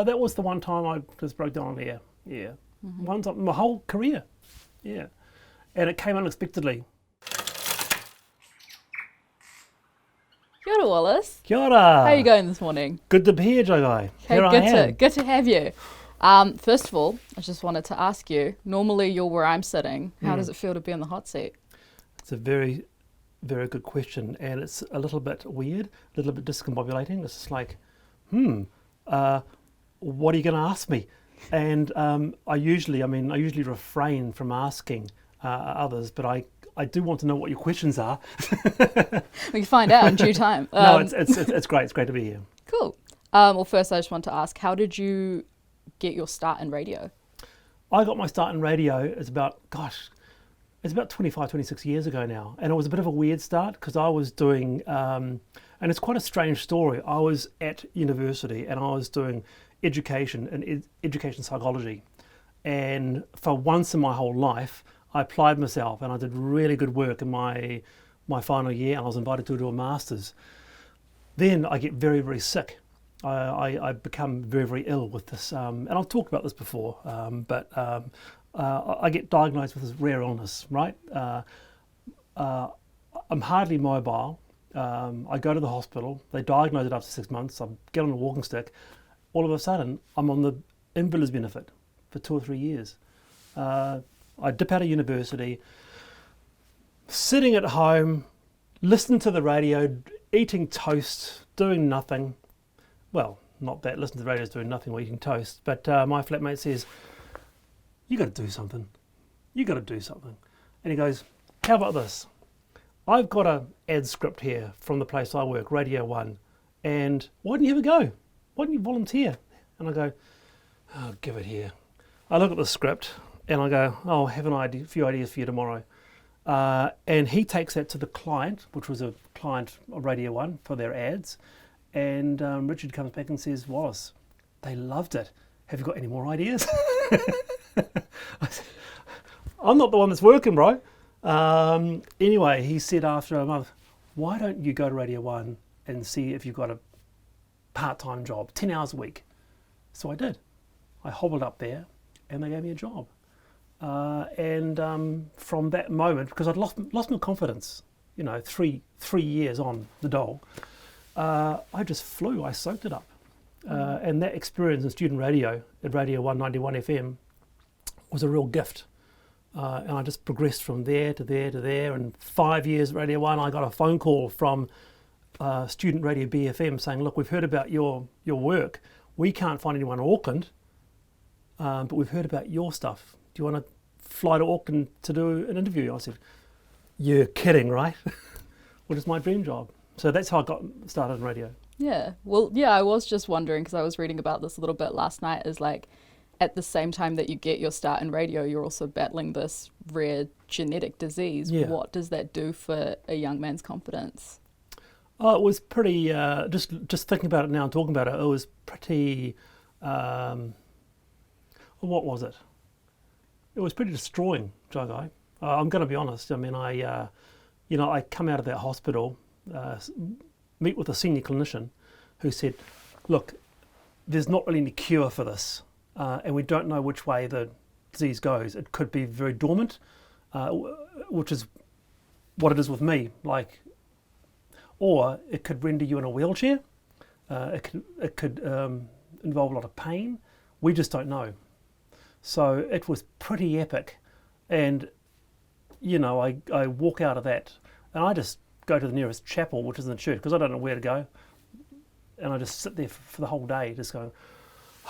That was the one time I just broke down on air. Yeah. One time, my whole career. Yeah. And it came unexpectedly. Kia ora, Wallace. Kia ora. How are you going this morning? Good to be here, Joe Guy. Here I am. Good to have you. First of all, I just wanted to ask you, normally you're where I'm sitting. How does it feel to be in the hot seat? It's a very, very good question. And it's a little bit weird, a little bit discombobulating. It's just like, what are you going to ask me? And I usually refrain from asking others, but I do want to know what your questions are. We can find out in due time. No, it's great. It's great to be here. Cool. Well, first I just want to ask, how did you get your start in radio? I got my start in radio, it's about 25, 26 years ago now. And it was a bit of a weird start because I was doing, and it's quite a strange story. I was at university and I was doing education and education psychology. And for once in my whole life, I applied myself and I did really good work in my final year, and I was invited to do a master's. Then I get very, very sick. I become very, very ill with this, and I've talked about this before, but I get diagnosed with this rare illness, right? I'm hardly mobile. I go to the hospital. They diagnose it after 6 months. I get on a walking stick. All of a sudden, I'm on the invalid's benefit for 2 or 3 years. I dip out of university, sitting at home, listening to the radio, eating toast, doing nothing. Well, not that listening to the radio is doing nothing or eating toast, but my flatmate says, you got to do something. You got to do something. And he goes, how about this? I've got an ad script here from the place I work, Radio 1, and why don't you have a go? Why don't you volunteer? And I go, oh, give it here. I look at the script and I go, oh, I have a few ideas for you tomorrow. And he takes that to the client, which was a client of Radio 1 for their ads. And Richard comes back and says, Wallace, they loved it. Have you got any more ideas? I said, I'm not the one that's working, bro. Anyway, he said after a month, why don't you go to Radio 1 and see if you've got a part-time job, 10 hours a week. So I did. I hobbled up there and they gave me a job. And from that moment, because I'd lost my confidence, 3 years on the dole, I just flew. I soaked it up. And that experience in student radio at Radio 191 FM was a real gift. And I just progressed from there to there to there. And 5 years at Radio 1, I got a phone call from Student Radio BFM saying, look, we've heard about your work. We can't find anyone in Auckland, but we've heard about your stuff. Do you want to fly to Auckland to do an interview? I said, you're kidding, right? Which is my dream job. So that's how I got started in radio. Yeah. Well, yeah, I was just wondering, because I was reading about this a little bit last night, is like at the same time that you get your start in radio, you're also battling this rare genetic disease. Yeah. What does that do for a young man's confidence? Oh, it was pretty, just thinking about it now and talking about it, it was pretty, what was it? It was pretty destroying, Joe Guy. I'm going to be honest. I mean, I come out of that hospital, meet with a senior clinician who said, look, there's not really any cure for this, and we don't know which way the disease goes. It could be very dormant, which is what it is with me, or it could render you in a wheelchair. It could involve a lot of pain. We just don't know. So it was pretty epic, and I walk out of that, and I just go to the nearest chapel, which is in the church, because I don't know where to go, and I just sit there for the whole day, just going,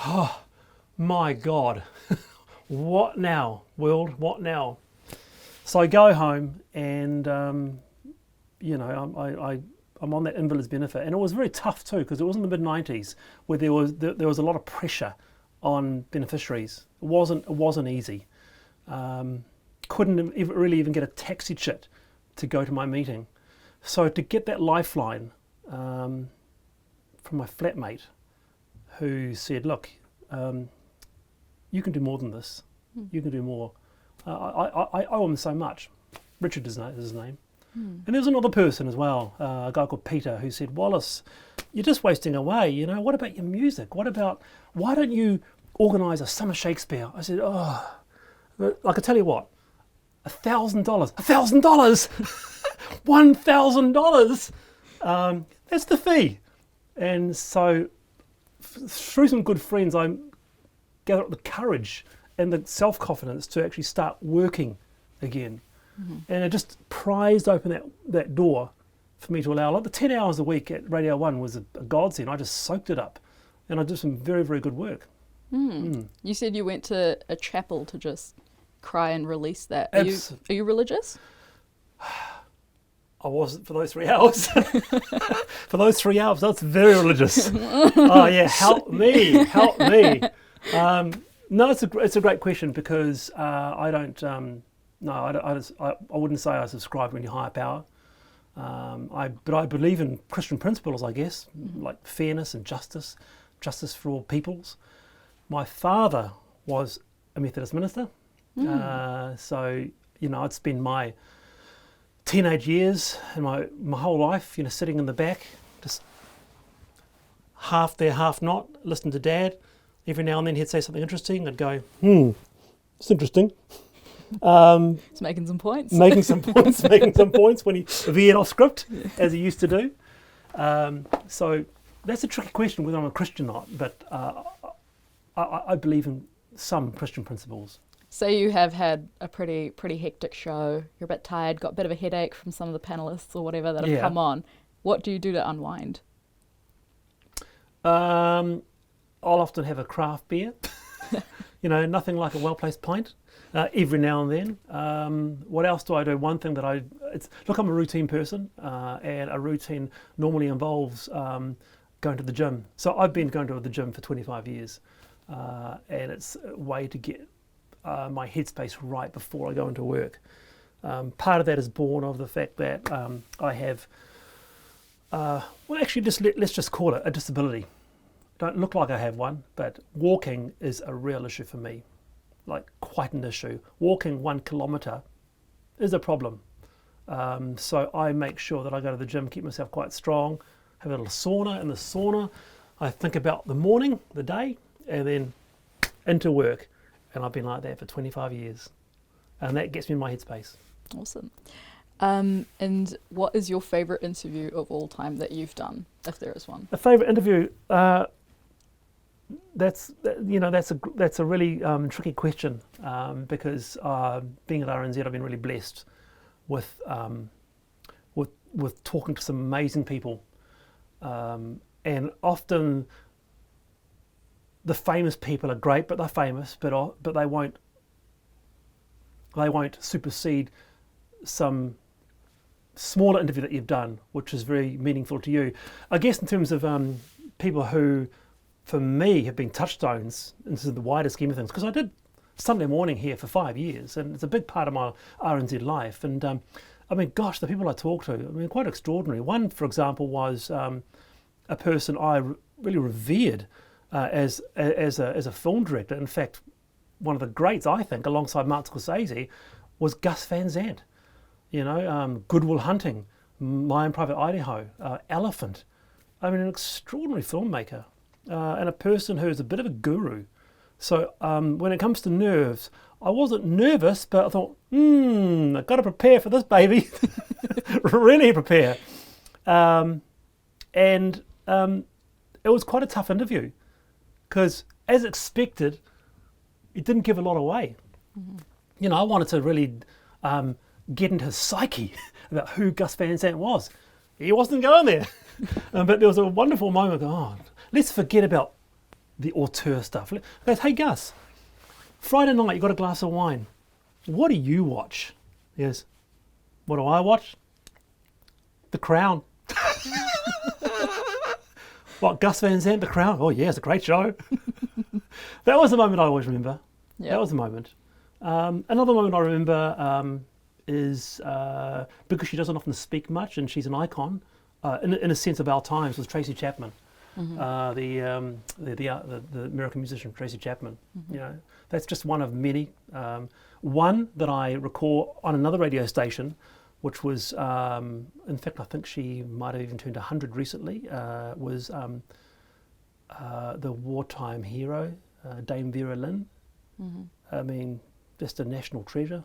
oh my God, what now, world? What now? So I go home, and I'm on that invalid's benefit, and it was very tough too, because it was in the mid-90s where there was a lot of pressure on beneficiaries. It wasn't easy. Couldn't really even get a taxi chit to go to my meeting. So to get that lifeline from my flatmate, who said, "Look, you can do more than this. You can do more." I owe him so much. Richard is his name. And there was another person as well, a guy called Peter, who said, Wallace, you're just wasting away, you know, what about your music? Why don't you organise a summer Shakespeare? I said, oh, I can tell you what, $1,000, $1,000, that's the fee. And so through some good friends, I gathered up the courage and the self-confidence to actually start working again. And it just prized open that door for me to allow, like the 10 hours a week at Radio 1 was a godsend. I just soaked it up and I did some very, very good work. You said you went to a chapel to just cry and release that. Are you religious? I wasn't for those 3 hours. For those 3 hours, that's very religious. Oh yeah, help me. No, it's a great question because I don't. No, I wouldn't say I subscribe to any higher power. But I believe in Christian principles, I guess, like fairness and justice for all peoples. My father was a Methodist minister, so you know I'd spend my teenage years and my whole life, you know, sitting in the back, just half there, half not, listening to Dad. Every now and then he'd say something interesting. I'd go, it's interesting. It's making some points. Making some points when he veered off script, as he used to do. So that's a tricky question whether I'm a Christian or not, but I believe in some Christian principles. Say you have had a pretty hectic show, you're a bit tired, got a bit of a headache from some of the panellists or whatever that have come on. What do you do to unwind? I'll often have a craft beer. You know, nothing like a well-placed pint. Every now and then. What else do I do? One thing that look, I'm a routine person, and a routine normally involves going to the gym. So I've been going to the gym for 25 years, and it's a way to get my headspace right before I go into work. Part of that is born of the fact that I have, let's just call it a disability. Don't look like I have one, but walking is a real issue for me. Like quite an issue. Walking 1 kilometre is a problem. So I make sure that I go to the gym, keep myself quite strong, have a little sauna. In the sauna, I think about the morning, the day, and then into work. And I've been like that for 25 years. And that gets me in my headspace. Awesome. And what is your favourite interview of all time that you've done, if there is one? A favourite interview? That's a really tricky question because being at RNZ, I've been really blessed with talking to some amazing people, and often the famous people are great, but they're famous, but they won't supersede some smaller interview that you've done, which is very meaningful to you. I guess in terms of people who, for me, have been touchstones into the wider scheme of things, because I did Sunday Morning here for 5 years, and it's a big part of my RNZ life. And I mean, gosh, the people I talk to, I mean, quite extraordinary. One, for example, was a person I really revered as a film director. In fact, one of the greats, I think, alongside Martin Scorsese, was Gus Van Sant. You know, Good Will Hunting, My Own Private Idaho, Elephant. I mean, an extraordinary filmmaker. And a person who's a bit of a guru. So when it comes to nerves, I wasn't nervous, but I thought, I've got to prepare for this, baby. Really prepare. And it was quite a tough interview because, as expected, it didn't give a lot away. Mm-hmm. You know, I wanted to really get into his psyche about who Gus Van Sant was. He wasn't going there. But there was a wonderful moment, let's forget about the auteur stuff. He goes, hey Gus, Friday night you got a glass of wine. What do you watch? He goes, what do I watch? The Crown. What, Gus Van Sant, The Crown? Oh yeah, it's a great show. That was the moment I always remember. Yep. That was the moment. Another moment I remember is because she doesn't often speak much and she's an icon, in a sense of our times, was Tracy Chapman. Mm-hmm. The American musician Tracy Chapman. Mm-hmm. You know, that's just one of many. One that I recall on another radio station which was, in fact, I think she might have even turned 100 recently, was the wartime hero, Dame Vera Lin. Mm-hmm. I mean, just a national treasure.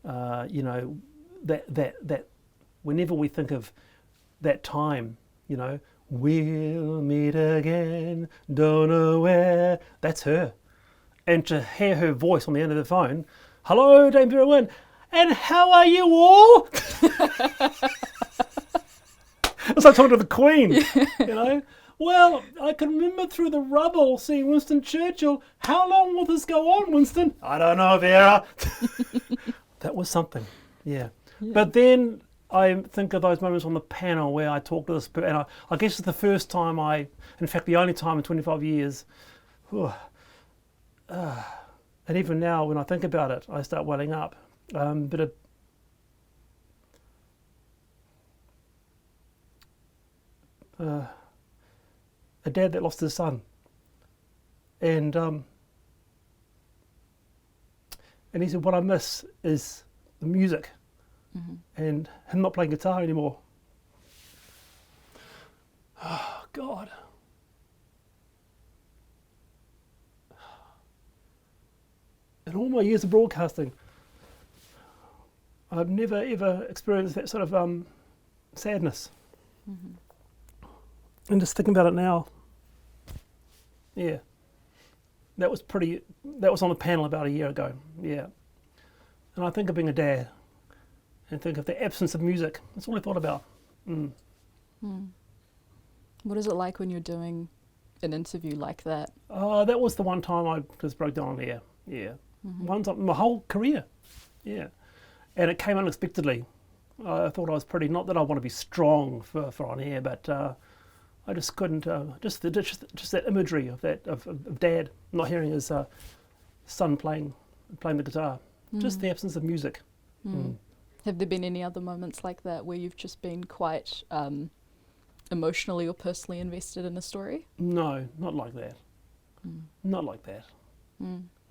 You know, that whenever we think of that time, you know, we'll meet again, don't know where, that's her. And to hear her voice on the end of the phone, hello, Dame Vera Lin, and how are you all? It's like talking to the Queen, you know. Well, I can remember through the rubble seeing Winston Churchill. How long will this go on, Winston? I don't know, Vera. That was something, yeah. But then I think of those moments on the panel where I talk to this, and I guess it's the first time in fact, the only time in 25 years, and even now when I think about it, I start welling up. But a dad that lost his son, and he said, what I miss is the music, and him not playing guitar anymore. Oh God. In all my years of broadcasting, I've never ever experienced that sort of sadness. And just thinking about it now, yeah, that was on the panel about a year ago, yeah. And I think of being a dad, and think of the absence of music. That's all I thought about. What is it like when you're doing an interview like that? That was the one time I just broke down on air, yeah. One time, my whole career, yeah. And it came unexpectedly. I thought I was not that I want to be strong for on air, but I just couldn't. Just that imagery of Dad not hearing his son playing the guitar. Just the absence of music. Have there been any other moments like that where you've just been quite emotionally or personally invested in a story? No, not like that. Not like that.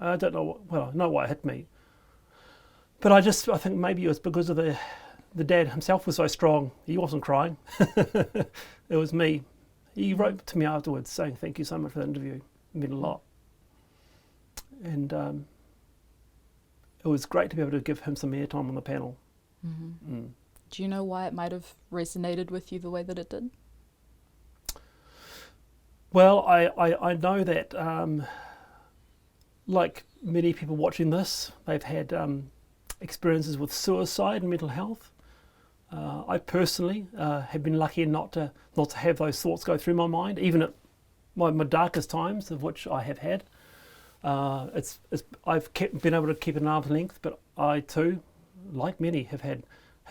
I don't know. I know why it hit me, but I think maybe it was because of the dad himself was so strong. He wasn't crying. It was me. He wrote to me afterwards saying, thank you so much for the interview. It meant a lot. And it was great to be able to give him some airtime on the panel. Do you know why it might have resonated with you the way that it did? Well, I know that, like many people watching this, they've had experiences with suicide and mental health. I personally have been lucky not to have those thoughts go through my mind, even at my darkest times, of which I have had. I've been able to keep an arm's length, but I too, like many, have had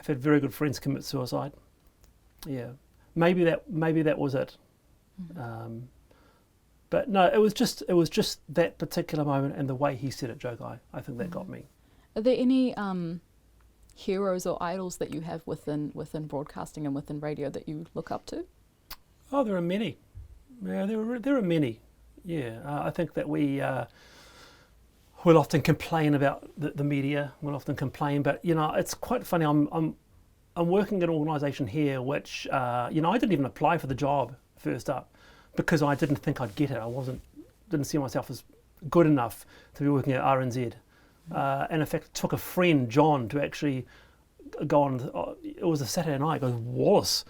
very good friends commit suicide. Yeah, maybe that was it. But no, it was just that particular moment and the way he said it, Joe Guy. I think that got me. Are there any heroes or idols that you have within broadcasting and within radio that you look up to? Oh, there are many. Yeah, there are many. Yeah, I think that we'll often complain about the media. We'll often complain, but it's quite funny. I'm working at an organisation here, which I didn't even apply for the job first up because I didn't think I'd get it. Didn't see myself as good enough to be working at RNZ. And in fact, it took a friend, John, to actually go on. It was a Saturday night. He goes, Wallace,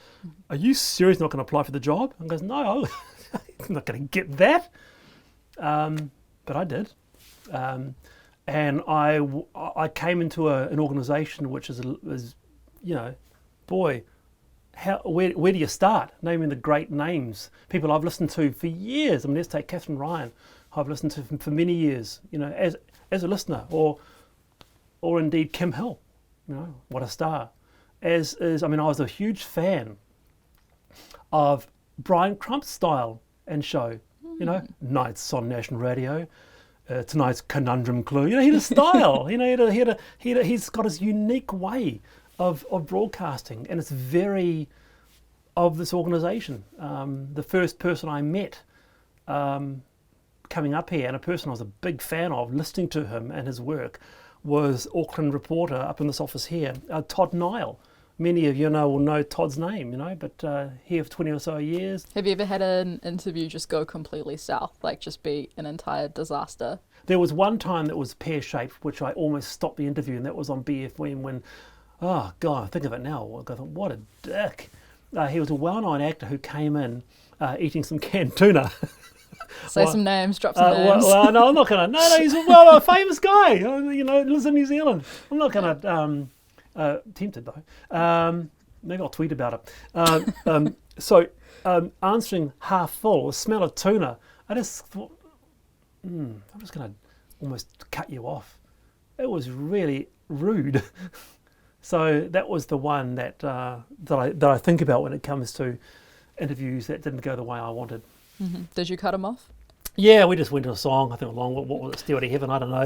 are you serious not going to apply for the job? And goes, no, I'm not going to get that. But I did. And I came into an organisation which is boy, where do you start? Naming the great names, people I've listened to for years. I mean, let's take Catherine Ryan. I've listened to for many years, as a listener, or indeed Kim Hill, what a star. I was a huge fan of Brian Crump's style and show, nights on national radio, tonight's conundrum clue. He had a style, he's got his unique way of broadcasting, and it's very of this organisation. The first person I met coming up here, and a person I was a big fan of, listening to him and his work, was Auckland reporter up in this office here, Todd Nile. Many of you will know Todd's name, but here for 20 or so years. Have you ever had an interview just go completely south, like just be an entire disaster? There was one time that was pear-shaped, which I almost stopped the interview, and that was on BFM when, oh God, I think of it now, I thought, what a dick. He was a well-known actor who came in eating some canned tuna. Say some names, drop some names. Well, no, I'm not going to. No, he's a famous guy, lives in New Zealand. I'm not going to, tempted though. Maybe I'll tweet about it. So answering half full, the smell of tuna, I just thought, I'm just going to almost cut you off. It was really rude. So that was the one that I think about when it comes to interviews that didn't go the way I wanted. Mm-hmm. Did you cut him off? Yeah, we just went to a song. I think along what was it, Stairway to Heaven? I don't know.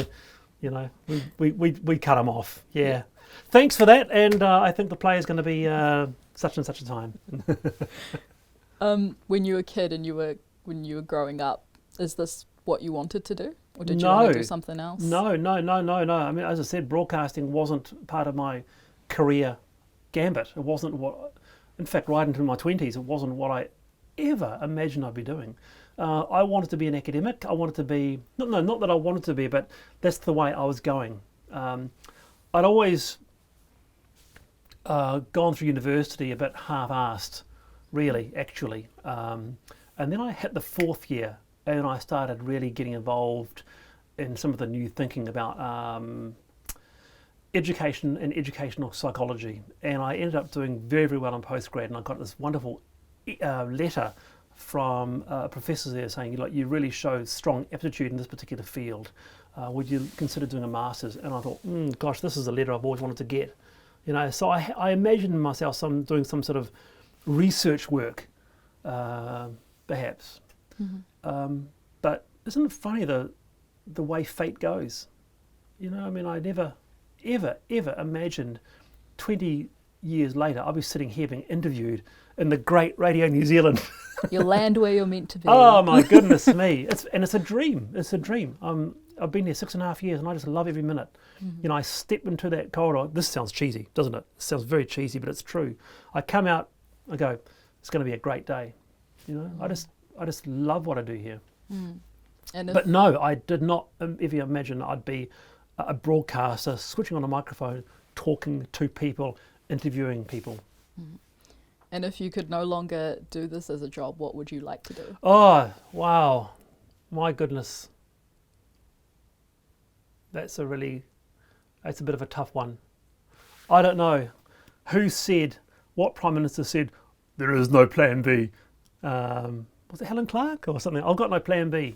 We cut him off. Yeah. Thanks for that. And I think the play is going to be such and such a time. When you were a kid and when you were growing up, is this what you wanted to do, or did you want to do something else? No. I mean, as I said, broadcasting wasn't part of my career gambit. It wasn't what. In fact, right into my 20s, it wasn't what I ever imagined I'd be doing. I wanted to be an academic. I wanted to be not that I wanted to be, but that's the way I was going. I'd always gone through university a bit half-assed, really, actually. And then I hit the fourth year, and I started really getting involved in some of the new thinking about education and educational psychology. And I ended up doing very, very well in postgrad, and I got this wonderful letter from professors there saying, you really show strong aptitude in this particular field. Would you consider doing a master's? And I thought, gosh, this is a letter I've always wanted to get. So I imagined myself doing some sort of research work, perhaps. Mm-hmm. But isn't it funny the way fate goes? I mean, I never, ever imagined 20 years later I'll be sitting here being interviewed in the great Radio New Zealand. You land where you're meant to be. Oh my goodness me! It's a dream. It's a dream. I've been here 6.5 years, and I just love every minute. Mm-hmm. I step into that corridor. This sounds cheesy, doesn't it? It sounds very cheesy, but it's true. I come out, I go, it's going to be a great day. I just love what I do here. Mm. But no, I did not ever imagine I'd be a broadcaster, switching on a microphone, talking to people, interviewing people. Mm. And if you could no longer do this as a job, what would you like to do? Oh, wow. My goodness. That's a bit of a tough one. I don't know. What Prime Minister said, there is no plan B? Was it Helen Clark or something? I've got no plan B.